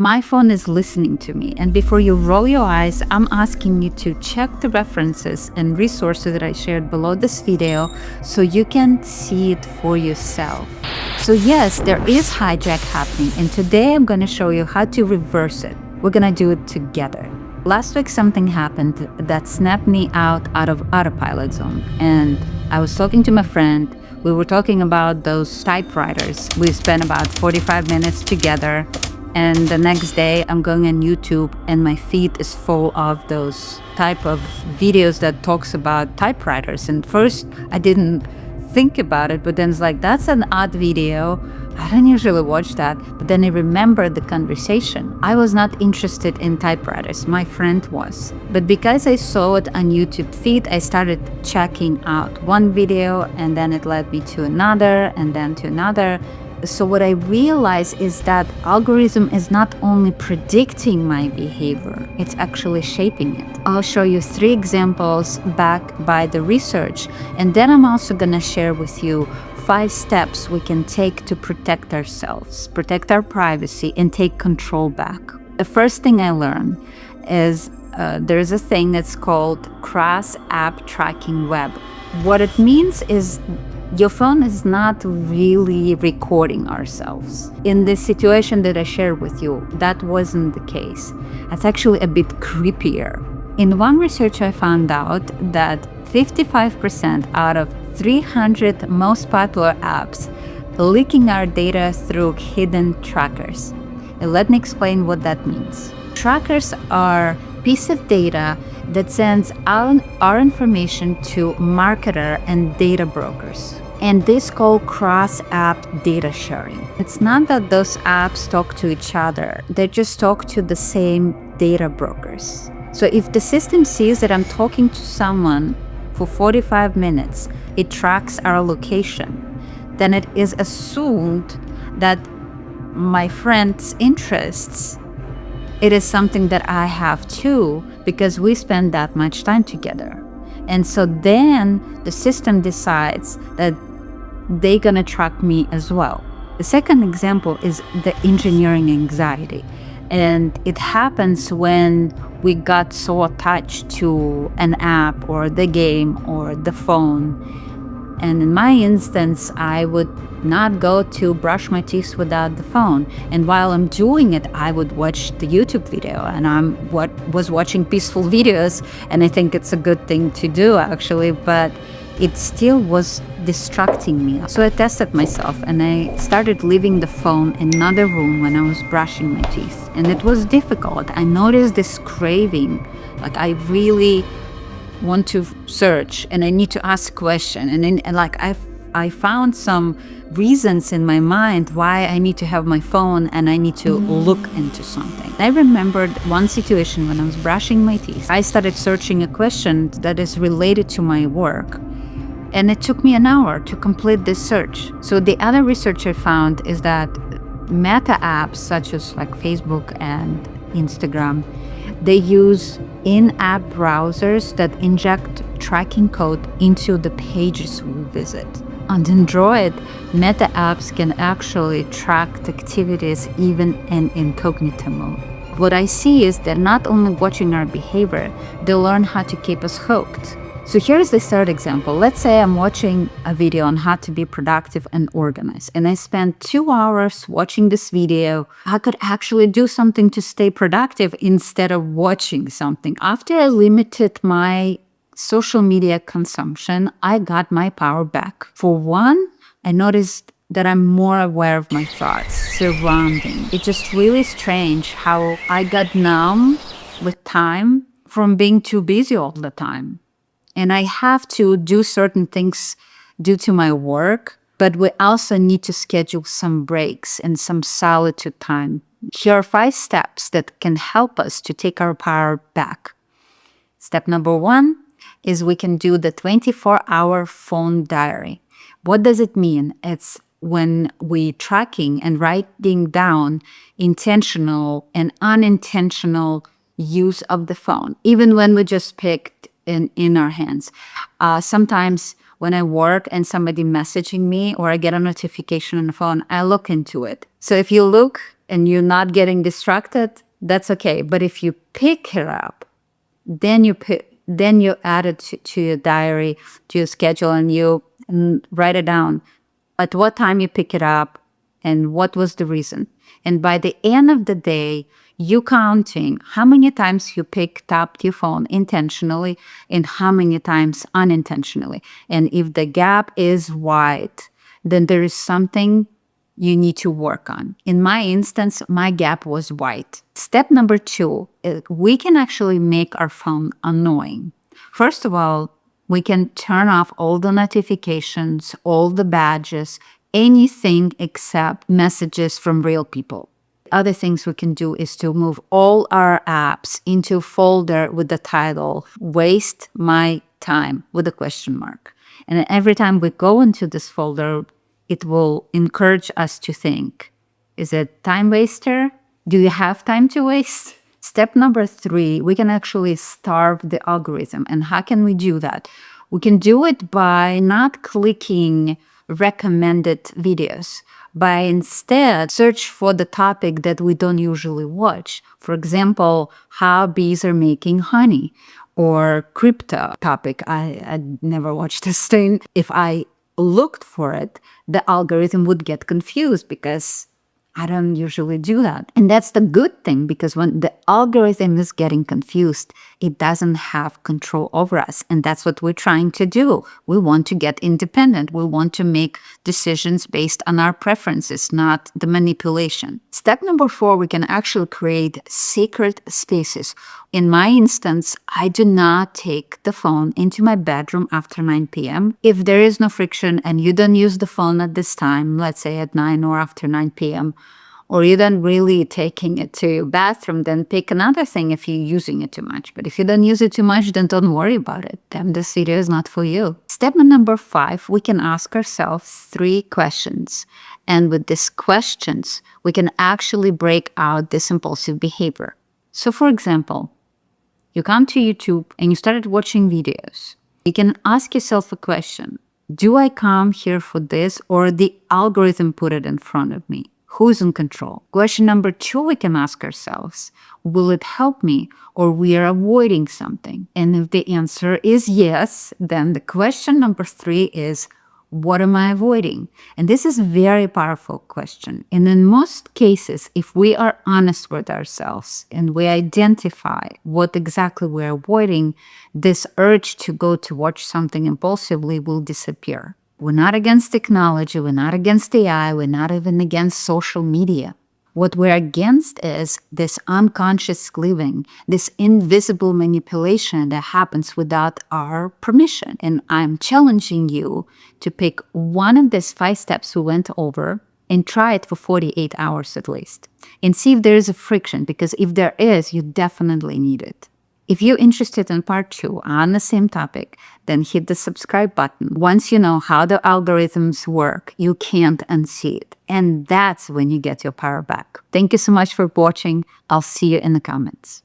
My phone is listening to me, and before you roll your eyes, I'm asking you to check the references and resources that I shared below this video so you can see it for yourself. So yes, there is hijack happening, and today I'm going to show you how to reverse it. We're going to do it together. Last week something happened that snapped me out of autopilot zone, and I was talking to my friend. We were talking about those typewriters. We spent about 45 minutes together. And the next day I'm going on YouTube and my feed is full of those type of videos that talks about typewriters. And first I didn't think about it, but then it's like, that's an odd video. I don't usually watch that. But then I remembered the conversation. I was not interested in typewriters. My friend was. But because I saw it on YouTube feed, I started checking out one video, and then it led me to another and then to another. So what I realized is that algorithm is not only predicting my behavior, it's actually shaping it. I'll show you 3 examples backed by the research, and then I'm also gonna share with you 5 steps we can take to protect ourselves, protect our privacy, and take control back. The first thing I learned is there's a thing that's called cross-app tracking web. What it means is your phone is not really recording ourselves. In this situation that I shared with you, that wasn't the case. It's actually a bit creepier. In one research, I found out that 55% out of 300 most popular apps leaking our data through hidden trackers. And let me explain what that means. Trackers are a piece of data that sends our information to marketer and data brokers. And this is called cross-app data sharing. It's not that those apps talk to each other. They just talk to the same data brokers. So if the system sees that I'm talking to someone for 45 minutes, it tracks our location. Then it is assumed that my friend's interests, it is something that I have too, because we spend that much time together. And so then the system decides that they're gonna track me as well. The second example is the engineering anxiety. And it happens when we got so attached to an app or the game or the phone. And in my instance, I would not go to brush my teeth without the phone. And while I'm doing it, I would watch the YouTube video, and was watching peaceful videos. And I think it's a good thing to do, actually, but it still was distracting me. So I tested myself, and I started leaving the phone in another room when I was brushing my teeth. And it was difficult. I noticed this craving, like I really want to search and I need to ask a question, and then I found some reasons in my mind why I need to have my phone and I need to look into something. I remembered one situation when I was brushing my teeth. I started searching a question that is related to my work, and it took me an hour to complete this search. So the other research I found is that meta apps such as like Facebook and Instagram, they use in-app browsers that inject tracking code into the pages we visit. On Android, meta apps can actually track activities even in incognito mode. What I see is they're not only watching our behavior, they learn how to keep us hooked. So here's the third example. Let's say I'm watching a video on how to be productive and organized, and I spent 2 hours watching this video. I could actually do something to stay productive instead of watching something. After I limited my social media consumption, I got my power back. For one, I noticed that I'm more aware of my thoughts, surrounding. It's just really strange how I got numb with time from being too busy all the time. And I have to do certain things due to my work, but we also need to schedule some breaks and some solitude time. Here are 5 steps that can help us to take our power back. Step number 1 is we can do the 24-hour phone diary. What does it mean? It's when we tracking and writing down intentional and unintentional use of the phone, even when we just picked in our hands. Sometimes when I work and somebody messaging me or I get a notification on the phone, I look into it. So if you look and you're not getting distracted, that's okay. But if you pick it up, then you add it to your diary, to your schedule, and you write it down at what time you pick it up and what was the reason. And by the end of the day, you counting how many times you picked up your phone intentionally and how many times unintentionally. And if the gap is wide, then there is something you need to work on. In my instance, my gap was white. Step number 2, we can actually make our phone annoying. First of all, we can turn off all the notifications, all the badges, anything except messages from real people. Other things we can do is to move all our apps into a folder with the title, Waste My Time, with a question mark. And every time we go into this folder, it will encourage us to think, is it time waster? Do you have time to waste? Step number 3, we can actually starve the algorithm. And how can we do that? We can do it by not clicking recommended videos, by instead search for the topic that we don't usually watch. For example, how bees are making honey, or crypto topic. I never watched this thing. If I looked for it, the algorithm would get confused because I don't usually do that. And that's the good thing, because when the algorithm is getting confused, it doesn't have control over us. And that's what we're trying to do. We want to get independent. We want to make decisions based on our preferences, not the manipulation. Step number 4, we can actually create sacred spaces. In my instance, I do not take the phone into my bedroom after 9 p.m. If there is no friction and you don't use the phone at this time, let's say at 9 or after 9 p.m., or you don't really taking it to your bathroom, then pick another thing if you're using it too much. But if you don't use it too much, then don't worry about it. Then this video is not for you. Step number 5, we can ask ourselves 3 questions. And with these questions, we can actually break out this impulsive behavior. So for example, you come to YouTube and you started watching videos. You can ask yourself a question. Do I come here for this, or the algorithm put it in front of me? Who's in control? Question number 2, we can ask ourselves, will it help me, or we are avoiding something? And if the answer is yes, then the question number 3 is, what am I avoiding? And this is a very powerful question. And in most cases, if we are honest with ourselves and we identify what exactly we're avoiding, this urge to go to watch something impulsively will disappear. We're not against technology, we're not against AI, we're not even against social media. What we're against is this unconscious living, this invisible manipulation that happens without our permission. And I'm challenging you to pick one of these 5 steps we went over and try it for 48 hours at least. And see if there is a friction, because if there is, you definitely need it. If you're interested in part 2 on the same topic, then hit the subscribe button. Once you know how the algorithms work, you can't unsee it. And that's when you get your power back. Thank you so much for watching. I'll see you in the comments.